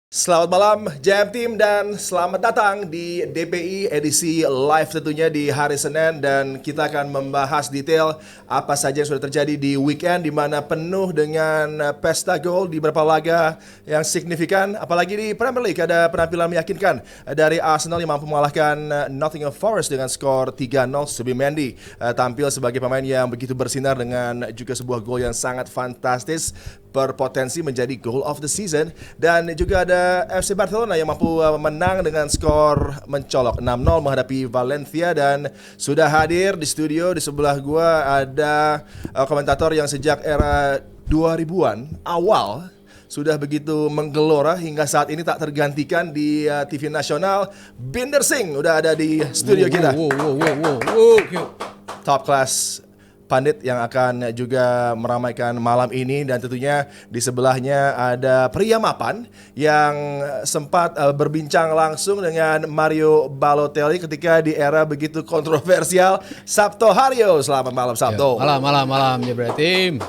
Selamat malam Jam Team dan selamat datang di DPI edisi live tentunya di hari Senin, dan kita akan membahas detail apa saja yang sudah terjadi di weekend di mana penuh dengan pesta gol di beberapa laga yang signifikan, apalagi di Premier League ada penampilan meyakinkan dari Arsenal yang mampu mengalahkan Nottingham Forest dengan skor 3-0. Subimendi tampil sebagai pemain yang begitu bersinar dengan juga sebuah gol yang sangat fantastis berpotensi menjadi goal of the season, dan juga ada FC Barcelona yang mampu menang dengan skor mencolok 6-0 menghadapi Valencia. Dan sudah hadir di studio di sebelah gua ada komentator yang sejak era 2000-an awal sudah begitu menggelora hingga saat ini tak tergantikan di TV nasional. Binder Singh udah ada di studio kita. Top class pandit yang akan juga meramaikan malam ini, dan tentunya di sebelahnya ada pria mapan yang sempat berbincang langsung dengan Mario Balotelli ketika di era begitu kontroversial. Sabto Haryo, selamat malam Sabto. Malam ya berarti.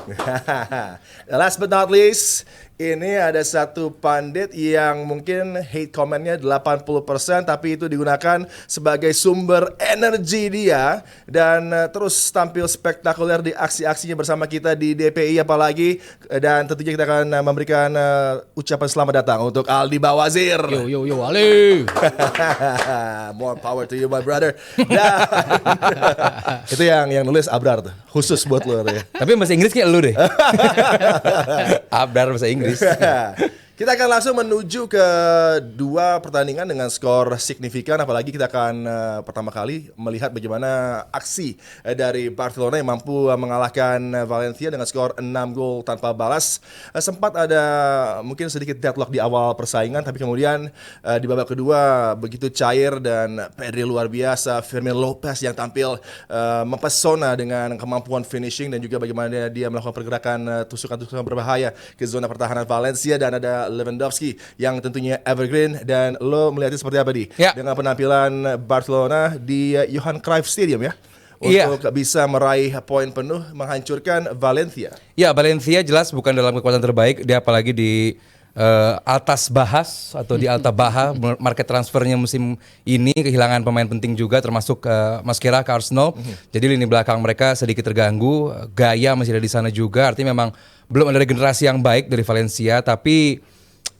Last but not least, ini ada satu pandit yang mungkin hate comment-nya 80%, tapi itu digunakan sebagai sumber energi dia, dan terus tampil spektakuler di aksi-aksinya bersama kita di DPI apalagi. Dan tentunya kita akan memberikan ucapan selamat datang untuk Aldi Bawazir. Yo Ali. More power to you my brother. Dan itu yang nulis Abrar tuh, khusus buat lo ya. Tapi bahasa Inggris kayak lu deh. Abrar bahasa Inggris. Kita akan langsung menuju ke dua pertandingan dengan skor signifikan, apalagi kita akan pertama kali melihat bagaimana aksi dari Barcelona yang mampu mengalahkan Valencia dengan skor 6 gol tanpa balas. Sempat ada mungkin sedikit deadlock di awal persaingan, tapi kemudian di babak kedua begitu cair, dan Pedri luar biasa, Fermin Lopez yang tampil mempesona dengan kemampuan finishing dan juga bagaimana dia melakukan pergerakan tusukan-tusukan berbahaya ke zona pertahanan Valencia, dan ada Lewandowski yang tentunya evergreen. Dan lo melihatnya seperti apa dengan penampilan Barcelona di Johan Cruyff Stadium ya, untuk bisa meraih poin penuh menghancurkan Valencia. Ya, Valencia jelas bukan dalam kekuatan terbaik, dia apalagi di atas bahas atau di alta baha market transfernya musim ini, kehilangan pemain penting juga termasuk Mascherano ke Arsenal. Jadi lini belakang mereka sedikit terganggu, Gaya masih ada di sana juga, artinya memang belum ada regenerasi yang baik dari Valencia. Tapi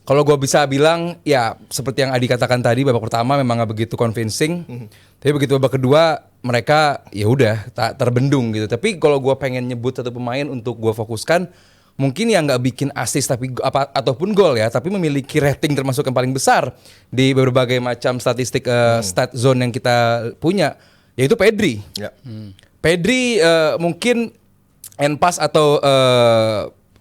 kalau gue bisa bilang ya seperti yang Adi katakan tadi, babak pertama memang gak begitu convincing. Tapi begitu babak kedua mereka ya udah tak terbendung gitu. Tapi kalau gue pengen nyebut satu pemain untuk gue fokuskan, mungkin yang nggak bikin assist tapi ataupun gol ya, tapi memiliki rating termasuk yang paling besar di berbagai macam statistik stat zone yang kita punya, yaitu Pedri. Pedri mungkin end pass atau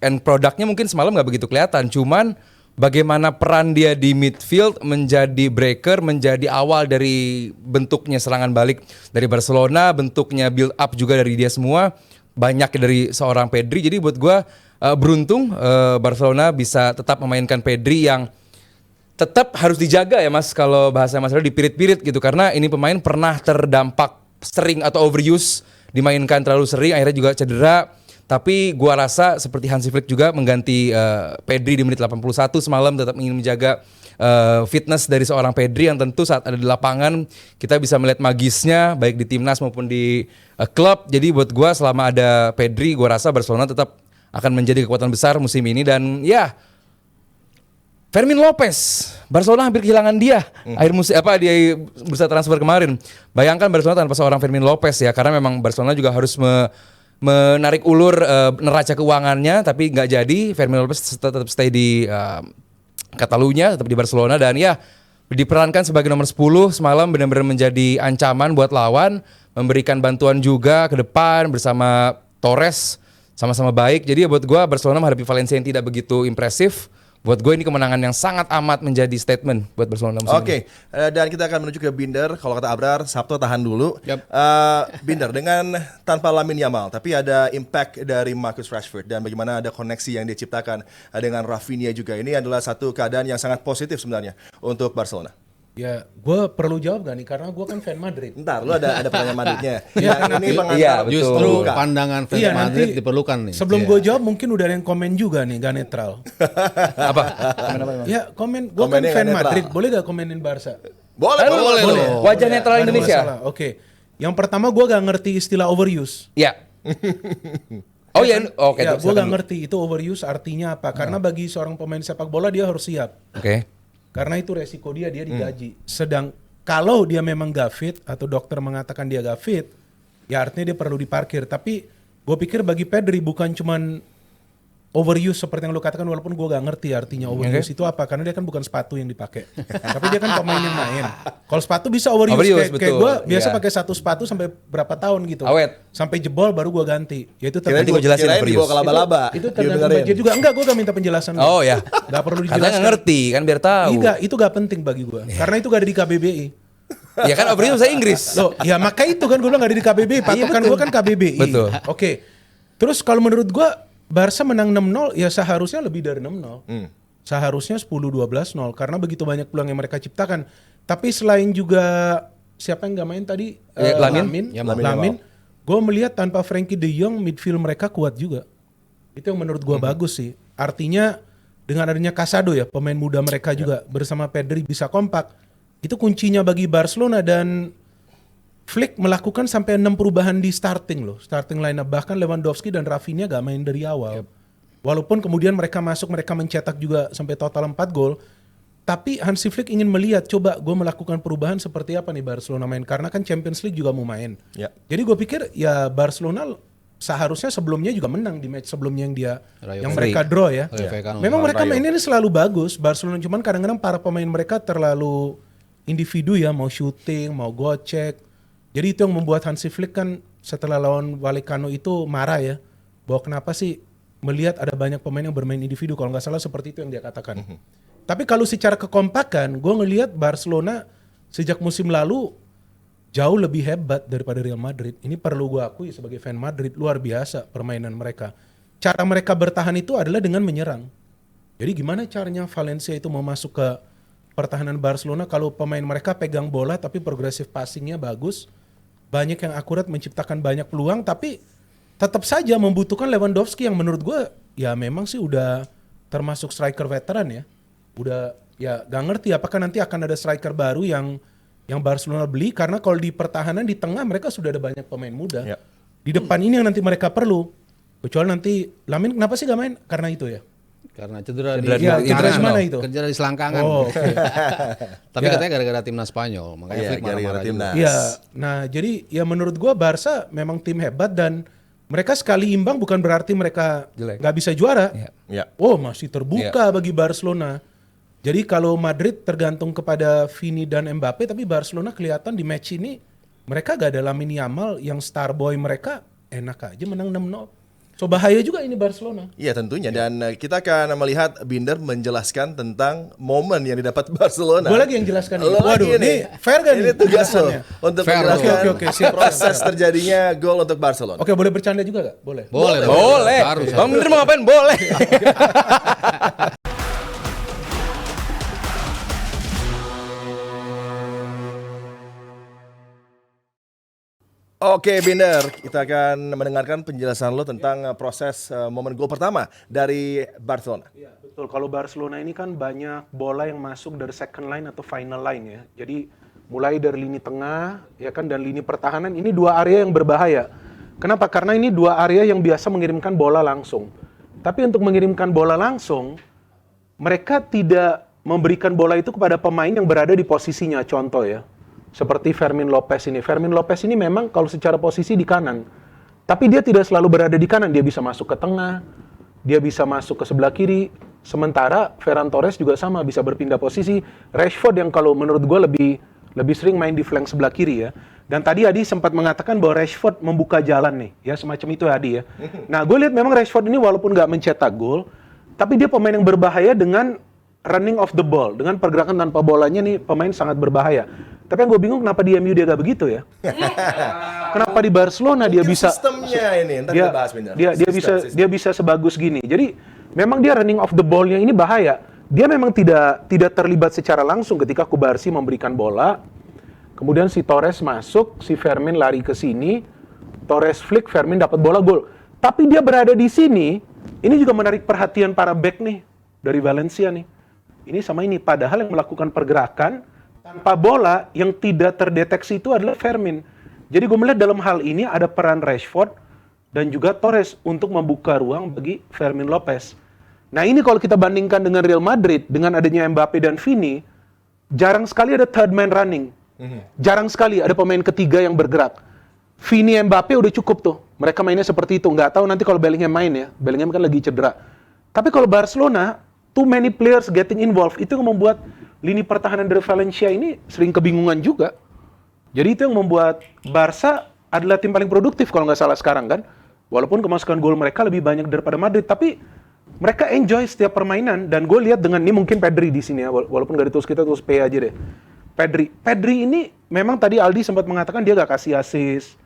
end produknya mungkin semalam nggak begitu kelihatan, cuman bagaimana peran dia di midfield menjadi breaker, menjadi awal dari bentuknya serangan balik dari Barcelona, bentuknya build up juga dari dia semua, banyak dari seorang Pedri. Jadi buat gue beruntung Barcelona bisa tetap memainkan Pedri yang tetap harus dijaga ya Mas, kalau bahasa Mas dipirit-pirit gitu, karena ini pemain pernah terdampak sering atau overuse, dimainkan terlalu sering, akhirnya juga cedera. Tapi gua rasa seperti Hansi Flick juga mengganti Pedri di menit 81 semalam, tetap ingin menjaga fitness dari seorang Pedri yang tentu saat ada di lapangan kita bisa melihat magisnya baik di timnas maupun di klub. Jadi buat gua selama ada Pedri, gua rasa Barcelona tetap akan menjadi kekuatan besar musim ini. Dan ya, Fermin Lopez, Barcelona hampir kehilangan dia akhir musim dia bursa transfer kemarin. Bayangkan Barcelona tanpa seorang Fermin Lopez ya, karena memang Barcelona juga harus menarik ulur neraca keuangannya, tapi nggak jadi. Fermin Lopez tetap stay di Catalunya, tetap di Barcelona, dan ya diperankan sebagai nomor 10 semalam, benar-benar menjadi ancaman buat lawan, memberikan bantuan juga ke depan bersama Torres, sama-sama baik. Jadi ya buat gue Barcelona menghadapi Valencia yang tidak begitu impresif. Buat gue ini kemenangan yang sangat amat menjadi statement buat Barcelona musim ini. Dan kita akan menuju ke Binder. Kalau kata Abrar, Sabto tahan dulu. Binder, dengan tanpa Lamine Yamal, tapi ada impact dari Marcus Rashford, dan bagaimana ada koneksi yang dia ciptakan dengan Rafinha juga. Ini adalah satu keadaan yang sangat positif sebenarnya untuk Barcelona. Ya, gue perlu jawab gak nih? Karena gue kan fan Madrid. Ntar, lu ada pertanyaan Madridnya. Iya, Yang ini pengantar Iya, betul. Justru pembuka. pandangan fans Iya, Madrid nanti diperlukan nih. Sebelum gue jawab, mungkin udah ada yang komen juga nih, gak netral. Apa? Kenapa? Ya, komen. Gue kan Komennya fan nggak netral. Madrid. Boleh gak komenin Barca? Boleh, boleh. Wajah netral Nggak ada Indonesia. masalah. Oke. Yang pertama, gue gak ngerti istilah overuse. Ya. Oh iya, oke. Ya, tuh, gue silakan. gak ngerti itu overuse artinya apa. Karena bagi seorang pemain sepak bola, dia harus siap. Oke. Karena itu resiko dia digaji. Sedang kalau dia memang gak fit atau dokter mengatakan dia gak fit, ya artinya dia perlu diparkir. Tapi gue pikir bagi Pedri bukan cuman overuse seperti yang lu katakan, walaupun gue gak ngerti artinya overuse itu apa, karena dia kan bukan sepatu yang dipakai. Tapi dia kan pemain yang main. Kalau sepatu bisa overuse, Overuse, kayak betul. gue biasa Iya. pakai satu sepatu sampai berapa tahun gitu. Awet. Sampai jebol baru gue ganti. Ya itu Kirain Nanti gua jelasin kirain overuse. dibawa ke laba-laba. itu tergantung Didengerin. budget juga. Enggak, gue gak minta penjelasan. Oh ya. Gak perlu Katanya dijelaskan. nggak ngerti kan biar tahu. Enggak, itu gak penting bagi gue. Karena itu gak ada di KBBI. Ya kan overuse bahasa Inggris. Loh, ya maka itu kan gue bilang gak ada di KBBI. Patokan gue kan KBBI. Betul. Oke. Terus kalau menurut gue Barca menang 6-0 ya seharusnya lebih dari 6-0. Seharusnya 10-12-0 karena begitu banyak peluang yang mereka ciptakan. Tapi selain juga siapa yang gak main tadi? Ya, Lamin. Lamin. Gue melihat tanpa Frankie De Jong midfield mereka kuat juga. Itu yang menurut gue bagus sih. Artinya dengan adanya Casado ya pemain muda mereka juga bersama Pedri bisa kompak. Itu kuncinya bagi Barcelona dan Flick melakukan sampai 6 perubahan di starting loh. Starting lineup bahkan Lewandowski dan Rafinha gak main dari awal. Walaupun kemudian mereka masuk, mereka mencetak juga sampai total 4 gol. Tapi Hansi Flick ingin melihat, coba gue melakukan perubahan seperti apa nih Barcelona main. Karena kan Champions League juga mau main. Ya. Jadi gue pikir ya Barcelona seharusnya sebelumnya juga menang di match sebelumnya yang dia Rayo yang Vallecano. mereka draw ya. Rayo Vallecano. Memang mereka Rayo. mainnya ini selalu bagus Barcelona, cuman kadang-kadang para pemain mereka terlalu individu ya, mau shooting, mau gocek. Jadi itu yang membuat Hansi Flick kan setelah lawan Vallecano itu marah ya, bahwa kenapa sih melihat ada banyak pemain yang bermain individu, kalau nggak salah seperti itu yang dia katakan. Tapi kalau secara kekompakan, gue ngelihat Barcelona sejak musim lalu jauh lebih hebat daripada Real Madrid. Ini perlu gue akui sebagai fan Madrid, luar biasa permainan mereka. Cara mereka bertahan itu adalah dengan menyerang. Jadi gimana caranya Valencia itu mau masuk ke pertahanan Barcelona kalau pemain mereka pegang bola tapi progresif passingnya bagus, banyak yang akurat menciptakan banyak peluang, tapi tetap saja membutuhkan Lewandowski yang menurut gue ya memang sih udah termasuk striker veteran ya. Udah ya gak ngerti apakah nanti akan ada striker baru yang Barcelona beli, karena kalau di pertahanan di tengah mereka sudah ada banyak pemain muda. Ya. Di depan ini yang nanti mereka perlu. Kecuali nanti Lamin kenapa sih gak main? Karena itu ya. Karena cedera Cedera di di- cedera selangkangan di mana loh. itu? Cedera di selangkangan. Oh, oke. Tapi Ya. katanya gara-gara timnas Spanyol, makanya Iya, Flick gara-gara marah-marah timnas. juga. Iya, nah jadi ya menurut gua Barca memang tim hebat dan mereka sekali imbang bukan berarti mereka Jelek. nggak bisa juara. Iya. Ya. Oh masih terbuka bagi Barcelona. Jadi kalau Madrid tergantung kepada Vini dan Mbappe, tapi Barcelona kelihatan di match ini mereka gak ada Lamine Yamal yang star boy mereka, enak aja menang 6-0. So bahaya juga ini Barcelona. Iya tentunya, dan kita akan melihat Binder menjelaskan tentang momen yang didapat Barcelona. Gue lagi yang jelaskan ini. Lo lagi Waduh, nih. ini fair gak nih Ini tugas lo penjelasannya? untuk Fair. menjelaskan Oke, siap. proses terjadinya gol untuk Barcelona. Oke, boleh bercanda juga gak? Boleh. Boleh, Boleh. Harus. Bang Minder mau ngapain? Boleh. Oke Binder, kita akan mendengarkan penjelasan lo tentang proses momen gol pertama dari Barcelona. Iya, betul. Kalau Barcelona ini kan banyak bola yang masuk dari second line atau final line ya. Jadi mulai dari lini tengah ya kan dan lini pertahanan, ini dua area yang berbahaya. Kenapa? Karena ini dua area yang biasa mengirimkan bola langsung. Tapi untuk mengirimkan bola langsung, mereka tidak memberikan bola itu kepada pemain yang berada di posisinya. Contoh ya, seperti Fermin Lopez ini. Fermin Lopez ini memang kalau secara posisi di kanan, tapi dia tidak selalu berada di kanan. Dia bisa masuk ke tengah, dia bisa masuk ke sebelah kiri. Sementara Ferran Torres juga sama, bisa berpindah posisi. Rashford yang kalau menurut gue lebih sering main di flank sebelah kiri ya. Dan tadi Adi sempat mengatakan bahwa Rashford membuka jalan nih, ya semacam itu Adi ya. Nah gue lihat memang Rashford ini walaupun nggak mencetak gol, tapi dia pemain yang berbahaya dengan running of the ball, dengan pergerakan tanpa bolanya nih pemain sangat berbahaya. Tapi yang gue bingung kenapa di MU dia gak begitu ya? Kenapa di Barcelona dia Mungkin bisa sistemnya ini, ntar dia kita bahas Binder. dia Sistem. bisa sebagus gini. Jadi memang dia running off the ball-nya ini bahaya. dia memang tidak terlibat secara langsung ketika Kubarsi memberikan bola. Kemudian si Torres masuk, si Fermin lari ke sini, Torres flick, Fermin dapat bola gol. Tapi dia berada di sini, ini juga menarik perhatian para back nih dari Valencia nih. Ini sama ini, padahal yang melakukan pergerakan tanpa bola yang tidak terdeteksi itu adalah Fermin. Jadi gue melihat dalam hal ini ada peran Rashford dan juga Torres untuk membuka ruang bagi Fermin Lopez. Nah ini kalau kita bandingkan dengan Real Madrid, dengan adanya Mbappe dan Vini, jarang sekali ada third man running. Jarang sekali ada pemain ketiga yang bergerak. Vini, Mbappe udah cukup tuh. Mereka mainnya seperti itu. Nggak tahu nanti kalau Bellingham main ya. Bellingham kan lagi cedera. Tapi kalau Barcelona, too many players getting involved. Itu yang membuat lini pertahanan dari Valencia ini sering kebingungan juga. Jadi itu yang membuat Barca adalah tim paling produktif kalau nggak salah sekarang kan. Walaupun kemasukan gol mereka lebih banyak daripada Madrid. Tapi mereka enjoy setiap permainan. Dan gue lihat dengan ini mungkin Pedri di sini ya. Walaupun nggak ditulis kita tulis P aja deh. Pedri ini memang tadi Aldi sempat mengatakan dia gak kasih assist.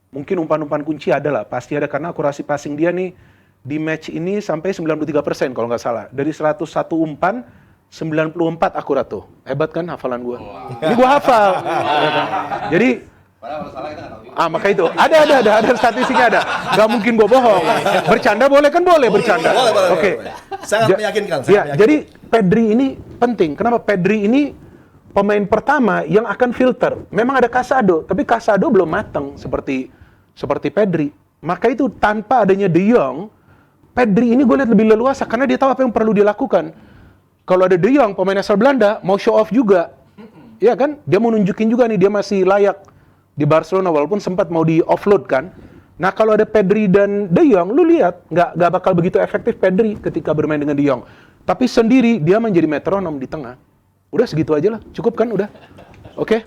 Mungkin umpan-umpan kunci ada lah, pasti ada karena akurasi passing dia nih di match ini sampai 93% kalau nggak salah. Dari 101 umpan, 94 akurat tuh. Hebat kan hafalan gua. Ini gua hafal. Jadi maka itu ada statistiknya ada. Gak mungkin gua bohong. Bercanda boleh kan boleh bercanda. Boleh. Oke. Sangat meyakinkan. Jadi Pedri ini penting. Kenapa? Pedri ini pemain pertama yang akan filter. Memang ada Casado, tapi Casado belum matang seperti Pedri. Maka itu tanpa adanya De Jong, Pedri ini gue lihat lebih leluasa karena dia tahu apa yang perlu dilakukan. Kalau ada De Jong, pemain asal Belanda, mau show off juga. Iya kan? Dia mau nunjukin juga nih dia masih layak di Barcelona walaupun sempat mau di offload kan. Nah kalau ada Pedri dan De Jong, lu lihat nggak bakal begitu efektif Pedri ketika bermain dengan De Jong. Tapi sendiri dia menjadi metronom di tengah. Udah segitu aja lah, cukup kan udah? Oke?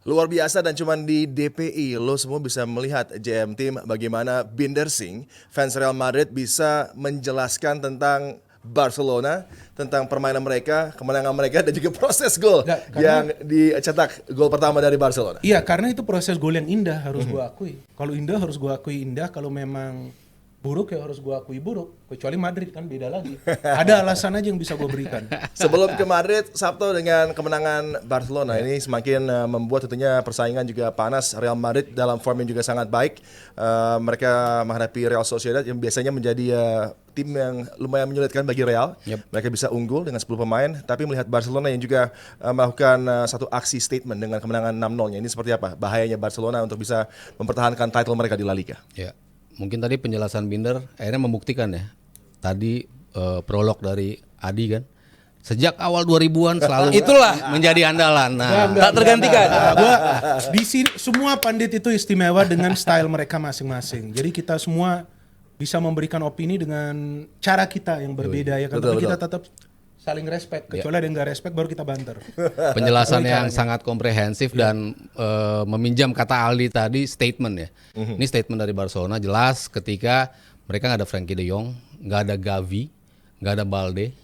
Luar biasa dan cuman di DPI lo semua bisa melihat JM Team bagaimana Binder Singh, fans Real Madrid bisa menjelaskan tentang Barcelona, tentang permainan mereka, kemenangan mereka dan juga proses gol yang dicetak gol pertama dari Barcelona. Iya, karena itu proses gol yang indah harus gue akui. Kalau indah harus gue akui indah, kalau memang buruk ya harus gue akui buruk. Kecuali Madrid kan beda lagi. Ada alasan aja yang bisa gue berikan. Sebelum ke Madrid, Sabtu dengan kemenangan Barcelona ini semakin membuat tentunya persaingan juga panas. Real Madrid dalam form yang juga sangat baik. Mereka menghadapi Real Sociedad yang biasanya menjadi tim yang lumayan menyulitkan bagi Real. Mereka bisa unggul dengan 10 pemain, tapi melihat Barcelona yang juga melakukan satu aksi statement dengan kemenangan 6-0-nya. Ini seperti apa bahayanya Barcelona untuk bisa mempertahankan title mereka di La Liga? Ya, mungkin tadi penjelasan Binder akhirnya membuktikan ya. Tadi prolog dari Adi kan. Sejak awal 2000-an selalu Itulah menjadi andalan. Nah, tak tergantikan. Gua di sini semua pandit itu istimewa dengan style mereka masing-masing. Jadi kita semua bisa memberikan opini dengan cara kita yang berbeda ya kan. Tapi kita tetap saling respect. Kecuali ada yang nggak respect baru kita banter. penjelasan yang sangat komprehensif dan meminjam kata Aldi tadi statement ya. Ini statement dari Barcelona jelas ketika mereka nggak ada Frankie De Jong, nggak ada Gavi, nggak ada Balde,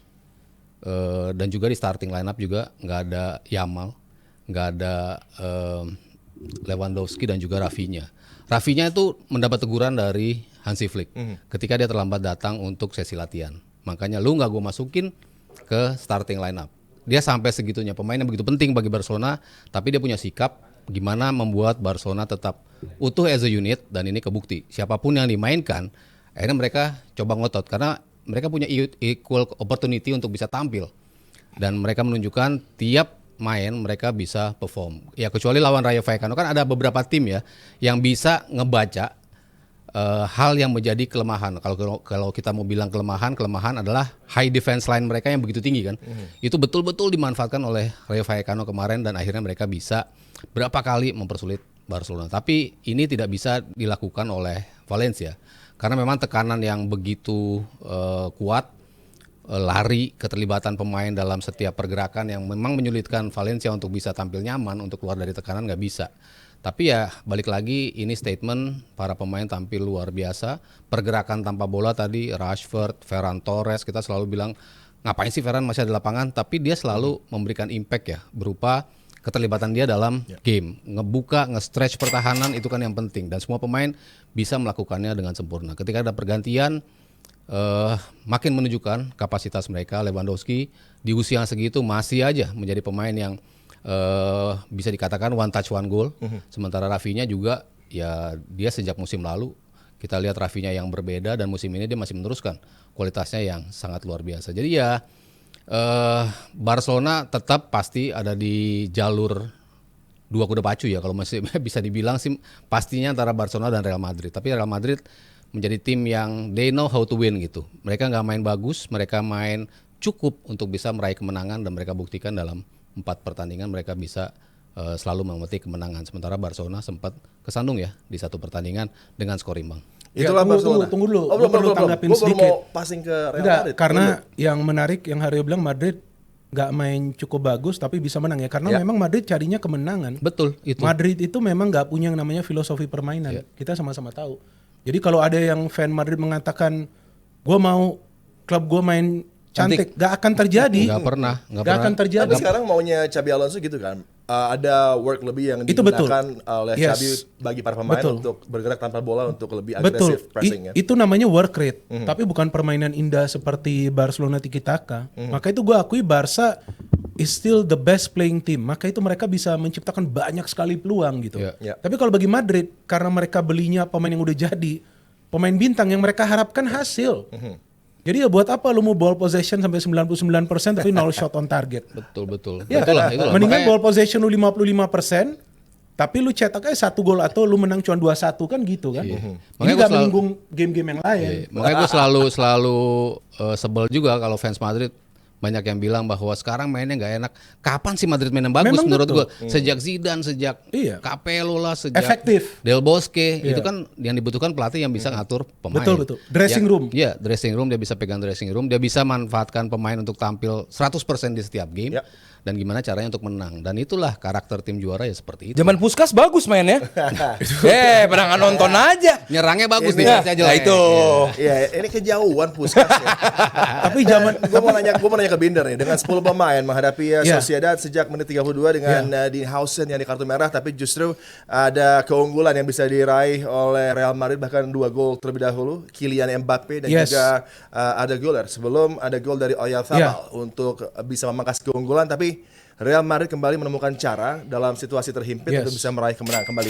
dan juga di starting lineup juga nggak ada Yamal, nggak ada Lewandowski dan juga Rafinha. Rafinha itu mendapat teguran dari Hansi Flick ketika dia terlambat datang untuk sesi latihan. Makanya lu nggak gue masukin ke starting lineup. Dia sampai segitunya, pemain yang begitu penting bagi Barcelona, tapi dia punya sikap gimana membuat Barcelona tetap utuh as a unit dan ini kebukti. Siapapun yang dimainkan, akhirnya mereka coba ngotot karena mereka punya equal opportunity untuk bisa tampil. Dan mereka menunjukkan tiap main mereka bisa perform. Ya kecuali lawan Rayo Vallecano kan ada beberapa tim ya yang bisa ngebaca hal yang menjadi kelemahan. Kalau kita mau bilang kelemahan adalah high defense line mereka yang begitu tinggi kan. Itu betul-betul dimanfaatkan oleh Rayo Vallecano kemarin dan akhirnya mereka bisa berapa kali mempersulit Barcelona. Tapi ini tidak bisa dilakukan oleh Valencia karena memang tekanan yang begitu kuat, lari, keterlibatan pemain dalam setiap pergerakan yang memang menyulitkan Valencia untuk bisa tampil nyaman, untuk keluar dari tekanan nggak bisa. Tapi ya balik lagi ini statement para pemain tampil luar biasa. Pergerakan tanpa bola tadi Rashford, Ferran Torres kita selalu bilang ngapain sih Ferran masih ada di lapangan, tapi dia selalu memberikan impact ya berupa keterlibatan dia dalam game, ngebuka, nge-stretch pertahanan itu kan yang penting dan semua pemain bisa melakukannya dengan sempurna. Ketika ada pergantian makin menunjukkan kapasitas mereka. Lewandowski di usia yang segitu masih aja menjadi pemain yang bisa dikatakan one touch one goal. Sementara Rafinha juga ya dia sejak musim lalu kita lihat Rafinha yang berbeda dan musim ini dia masih meneruskan kualitasnya yang sangat luar biasa. Jadi ya Barcelona tetap pasti ada di jalur dua kuda pacu ya kalau masih bisa dibilang sih pastinya antara Barcelona dan Real Madrid. Tapi Real Madrid menjadi tim yang they know how to win gitu. Mereka nggak main bagus, mereka main cukup untuk bisa meraih kemenangan dan mereka buktikan dalam 4 pertandingan mereka bisa selalu memetik kemenangan. Sementara Barcelona sempat kesandung ya di satu pertandingan dengan skor imbang. Itulah Barcelona. Tunggu dulu. Oh, Gua perlu tanggapin Gue baru sedikit. mau passing ke Real Enggak, Madrid. karena yang menarik yang Haryo bilang Madrid nggak main cukup bagus tapi bisa menang ya. Karena memang Madrid carinya kemenangan. Betul itu. Madrid itu memang nggak punya yang namanya filosofi permainan. Kita sama-sama tahu. Jadi kalau ada yang fan Madrid mengatakan gue mau klub gue main cantik, nggak akan terjadi. Nggak pernah. Nggak akan terjadi. Tapi sekarang maunya Xabi Alonso gitu kan. Ada work lebih yang Itu betul. digunakan oleh Yes. Xabi bagi para pemain Betul. untuk bergerak tanpa bola untuk lebih Betul. agresif pressing ya. Itu namanya work rate. Tapi bukan permainan indah seperti Barcelona tiki taka. Maka itu gue akui Barca is still the best playing team. Maka itu mereka bisa menciptakan banyak sekali peluang gitu. Ya. Tapi kalau bagi Madrid karena mereka belinya pemain yang udah jadi, pemain bintang yang mereka harapkan hasil. Jadi ya buat apa lu mau ball possession sampai 99% tapi 0 shot on target. Betul. Ya, Itulah. mendingan Makanya- ball possession lu 55%, tapi lu cetak aja 1 gol atau lu menang cuma 2-1 kan gitu kan. Ini Makanya gak gua selalu- menyinggung game-game yang lain. Makanya gue selalu sebel juga kalau fans Madrid banyak yang bilang bahwa sekarang mainnya nggak enak. Kapan sih Madrid main yang bagus Memang menurut betul. gue? Sejak Zidane, sejak Iya. Capello lah, sejak Efektif. Del Bosque. Iya. Itu kan yang dibutuhkan pelatih yang bisa ngatur pemain. Betul. Dressing room. Iya, dressing room, dia bisa pegang dressing room, dia bisa manfaatkan pemain untuk tampil 100% di setiap game. Ya. Dan gimana caranya untuk menang. Dan itulah karakter tim juara ya seperti itu. Zaman Puskas bagus mainnya. Pernah nggak nonton aja. Nyerangnya bagus, Ini- defense-nya jelek. Nah itu. Iya, ini kejauhan Puskas ya. Tapi zaman gue mau nanya ke Binder nih, dengan 10 pemain menghadapi Iya. Sociedad sejak menit 32 dengan Dean Hausen yang di kartu merah, tapi justru ada keunggulan yang bisa diraih oleh Real Madrid, bahkan 2 gol terlebih dahulu, Kylian Mbappe dan Yes. juga ada Güler sebelum ada gol dari Oyarzabal untuk bisa memangkas keunggulan, tapi Real Madrid kembali menemukan cara dalam situasi terhimpit Yes. untuk bisa meraih kemenangan kembali.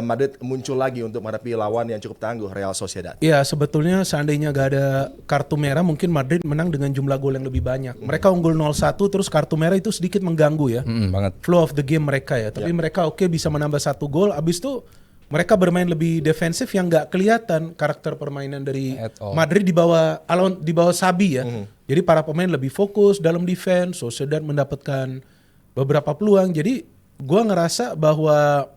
Madrid muncul lagi untuk menghadapi lawan yang cukup tangguh, Real Sociedad. ya sebetulnya seandainya gak ada kartu merah mungkin Madrid menang dengan jumlah gol yang lebih banyak. Mereka unggul 0-1 terus kartu merah itu sedikit mengganggu ya. Banget. Flow of the game mereka ya. Tapi mereka bisa menambah 1 gol. Abis itu mereka bermain lebih defensif yang nggak kelihatan karakter permainan dari At all. Madrid di bawah Xabi ya. Jadi para pemain lebih fokus dalam defense. Sociedad mendapatkan beberapa peluang. Jadi gua ngerasa bahwa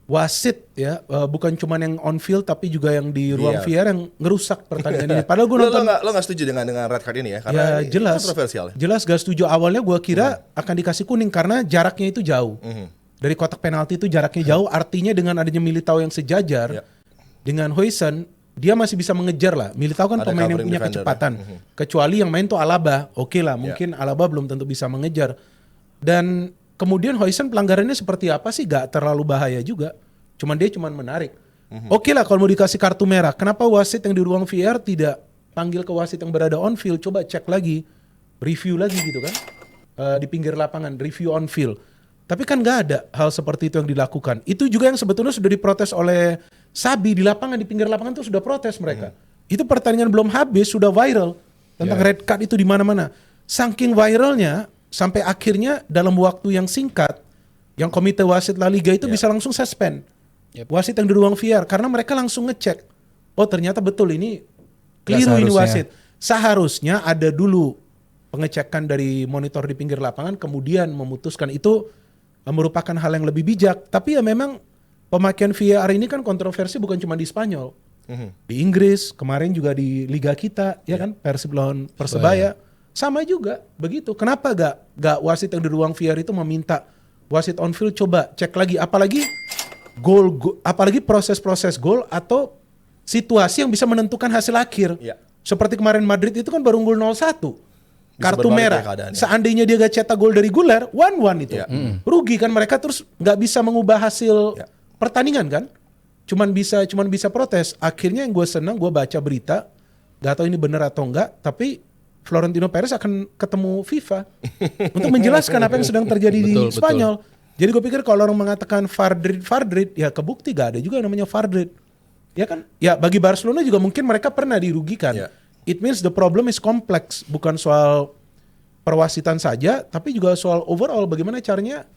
wasit ya bukan cuma yang on field tapi juga yang di ruang Iya. VR yang ngerusak pertandingan ini. Padahal gue Lo nonton nggak setuju dengan red card ini ya? Karena ya ini jelas kontroversial. Ya? jelas gak setuju. Awalnya gua kira akan dikasih kuning karena jaraknya itu jauh. Dari kotak penalti itu jaraknya jauh, artinya dengan adanya Militao yang sejajar Ya. dengan Huijsen, dia masih bisa mengejar lah. Militao kan Ada pemain yang covering punya defender, kecepatan. Kecuali yang main tuh Alaba. Oke lah, mungkin Alaba belum tentu bisa mengejar. Dan kemudian Huijsen pelanggarannya seperti apa sih? Gak terlalu bahaya juga. Cuman dia cuman menarik. Oke lah kalau mau dikasih kartu merah. Kenapa wasit yang di ruang VR tidak panggil ke wasit yang berada on field? Coba cek lagi, review lagi gitu kan. Di pinggir lapangan, review on field. Tapi kan nggak ada hal seperti itu yang dilakukan. Itu juga yang sebetulnya sudah diprotes oleh Xabi di lapangan, di pinggir lapangan itu sudah protes mereka. Itu pertandingan belum habis sudah viral tentang red card itu di mana-mana. Saking viralnya sampai akhirnya dalam waktu yang singkat, yang komite wasit La Liga itu bisa langsung suspend wasit yang di ruang VR karena mereka langsung ngecek. Oh ternyata betul ini keliru ini wasit. Seharusnya ada dulu pengecekan dari monitor di pinggir lapangan kemudian memutuskan itu merupakan hal yang lebih bijak. Tapi ya memang pemakaian VAR ini kan kontroversi bukan cuma di Spanyol. Di Inggris, kemarin juga di liga kita, ya kan, Persib lawan Persebaya. Sama juga, begitu. Kenapa gak wasit yang di ruang VAR itu meminta wasit on field coba cek lagi, apalagi apalagi proses-proses gol atau situasi yang bisa menentukan hasil akhir. Ya. Seperti kemarin Madrid itu kan baru unggul 0-1. kartu berbalik merah. ya keadaannya. Seandainya dia gak cetak gol dari Guler, 1-1 itu. Rugi kan mereka, terus nggak bisa mengubah hasil pertandingan kan. Cuman bisa protes. Akhirnya yang gue senang, gue baca berita, gak tahu ini benar atau enggak, tapi Florentino Perez akan ketemu FIFA untuk menjelaskan apa yang sedang terjadi di Betul, Spanyol. Jadi gue pikir kalau orang mengatakan Fardrid, ya kebukti gak ada juga yang namanya Fardrid. Ya kan? Ya bagi Barcelona juga mungkin mereka pernah dirugikan. Ya. It means the problem is complex, bukan soal perwasitan saja, tapi juga soal overall bagaimana caranya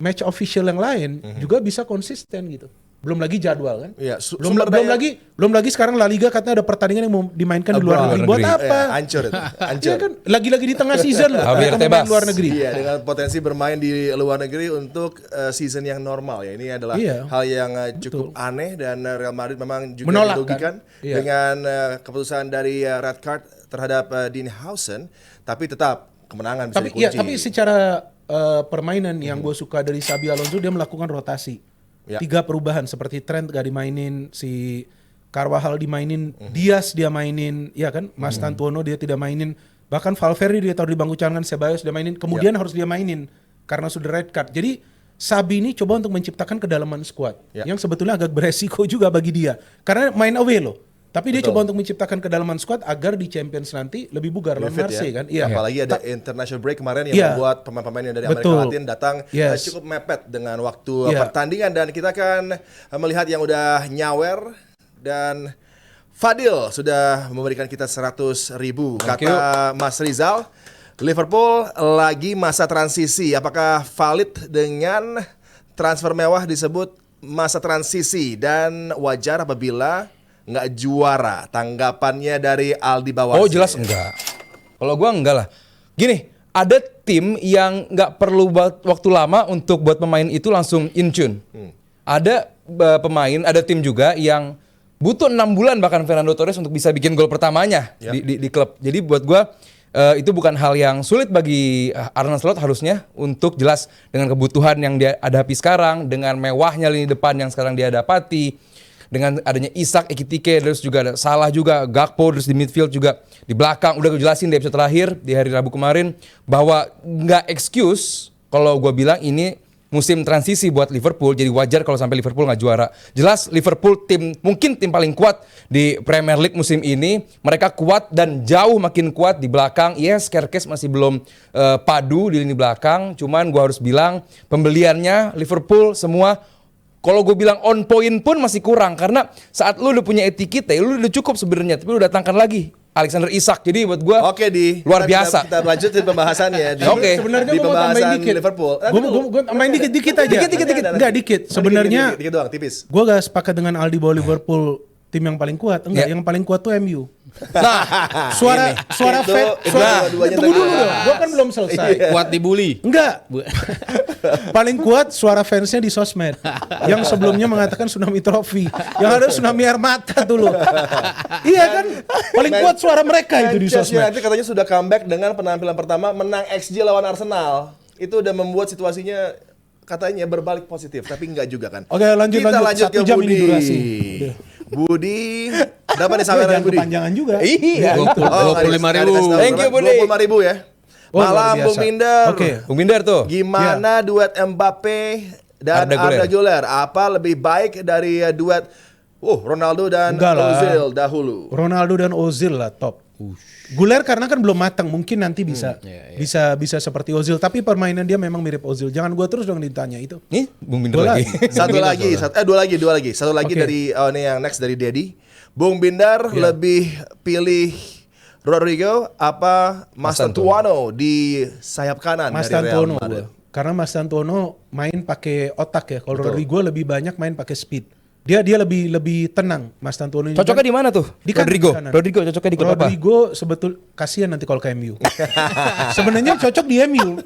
match official yang lain juga bisa konsisten gitu. Belum lagi jadwal kan? Iya, Belum lagi sekarang La Liga katanya ada pertandingan yang mau dimainkan di luar negeri. Buat apa? Hancur itu. Hancur. Iya kan? Lagi-lagi di tengah season loh. Javier mereka main Tebas. luar negeri. Iya, dengan potensi bermain di luar negeri untuk season yang normal ya. Ini adalah Iya. hal yang cukup aneh dan Real Madrid memang juga Menolak, dirugikan kan? Iya. dengan keputusan dari red card terhadap Dean Housen, tapi tetap kemenangan bisa dikunci. Tapi secara permainan yang gue suka dari Xabi Alonso, dia melakukan rotasi. Ya. 3 perubahan seperti Trent gak dimainin, si Carvajal dimainin, Diaz dia mainin, ya kan? Mas Tantuono dia tidak mainin, bahkan Valverde dia taruh di bangku cadangan, Ceballos dia mainin, kemudian harus dia mainin karena sudah red card. Jadi Xabi ini coba untuk menciptakan kedalaman squad yang sebetulnya agak beresiko juga bagi dia karena main away loh. Tapi dia coba untuk menciptakan kedalaman squad agar di Champions nanti lebih bugar lawan Marseille kan. Iya. Apalagi ada international break kemarin yang Iya. membuat pemain-pemain yang dari Betul. Amerika Latin datang Yes. cukup mepet dengan waktu Iya. pertandingan, dan kita akan melihat yang udah nyawer, dan Fadil sudah memberikan kita 100.000. Kata Mas Rizal, Liverpool lagi masa transisi. Apakah valid dengan transfer mewah disebut masa transisi dan wajar apabila nggak juara? Tanggapannya dari Aldi Bawasi. Oh jelas enggak. Kalau gua enggak lah. Gini, ada tim yang nggak perlu waktu lama untuk buat pemain itu langsung in tune. Ada ada tim juga yang butuh 6 bulan bahkan Fernando Torres untuk bisa bikin gol pertamanya di klub. Jadi buat gua itu bukan hal yang sulit bagi Arne Slot harusnya untuk jelas dengan kebutuhan yang dia hadapi sekarang, dengan mewahnya lini depan yang sekarang dia dapati, dengan adanya Isak, Ekitike, terus juga ada Salah juga, Gakpo, terus di midfield juga di belakang. Udah gue jelasin di episode terakhir di hari Rabu kemarin bahwa nggak excuse kalau gue bilang ini musim transisi buat Liverpool, jadi wajar kalau sampai Liverpool nggak juara. Jelas Liverpool mungkin tim paling kuat di Premier League musim ini. Mereka kuat dan jauh makin kuat di belakang. Yes, Kerkes masih belum padu di lini belakang. Cuman gue harus bilang pembeliannya Liverpool semua, kalau gue bilang on point pun masih kurang, karena saat lu udah punya etikite, lu udah cukup sebenarnya, tapi lu datangkan lagi Alexander Isak. Jadi buat gue luar biasa. Kita lanjutin pembahasannya. Oke. Sebenarnya Di gue mau pembahasan tambahin dikit. Liverpool. Gue tambahin dikit aja. Dikit. Enggak dikit. Sebenarnya dikit doang, tipis. gue gak sepakat dengan Aldi bahwa Liverpool tim yang paling kuat. Enggak, yang paling kuat tuh MU. Nah, suara dua-duanya tunggu dulu tengah. dong. Gue kan belum selesai. Kuat dibully. Enggak. Paling kuat suara fansnya di sosmed. Yang sebelumnya mengatakan tsunami trophy. Yang ada tsunami air mata tuh loh. Iya kan? Paling kuat suara mereka itu di Manchester sosmed. United katanya sudah comeback dengan penampilan pertama menang XG lawan Arsenal. Itu udah membuat situasinya katanya berbalik positif, tapi enggak juga kan. Oke, lanjut. Kita lanjut 1 ke jam Budi. ini durasi. Udah. Budi, berapa nih sampai Jangan Budi? kepanjangan juga. Iya. 25.000. Thank you, Budi. 25.000 ya. Oh, luar Malam biasa. Bung Minder. Oke. Bung Binder tuh. Gimana duet Mbappe dan Arda Güler. Arda Güler? Apa lebih baik dari duet Ronaldo dan Enggak lah. Ozil dahulu? Ronaldo dan Ozil lah top. Guler karena kan belum matang, mungkin nanti bisa bisa seperti Ozil, tapi permainan dia memang mirip Ozil. Jangan gua terus dong ditanya itu. Nih, Bung Binder Bola. lagi. Dua lagi. Satu lagi Oke. dari ini yang next dari Dedi. Bung Bindar lebih pilih Rodrigo apa Mas Tantuono di sayap kanan Mas dari Real Tantuono Madrid? gua. Karena Mas Tantuono main pakai otak ya. Kalau Rodrigo lebih banyak main pakai speed. Dia lebih tenang Mas Tantuono ini. Cocoknya di mana tuh? Di kanan, Rodrigo. kanan. Rodrigo cocoknya di klub apa? Rodrigo kasihan nanti kalau ke MU. Sebenarnya cocok di MU.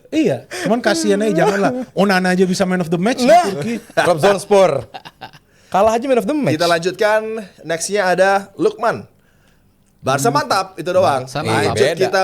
Iya, cuman kasihan aja, janganlah. Onana aja bisa man of the match di Turki. Trabzonspor. Kalah aja man of the match. Kita lanjutkan, nextnya ada Lukman. Barca mantap itu doang. Barca Lanjut mantap. kita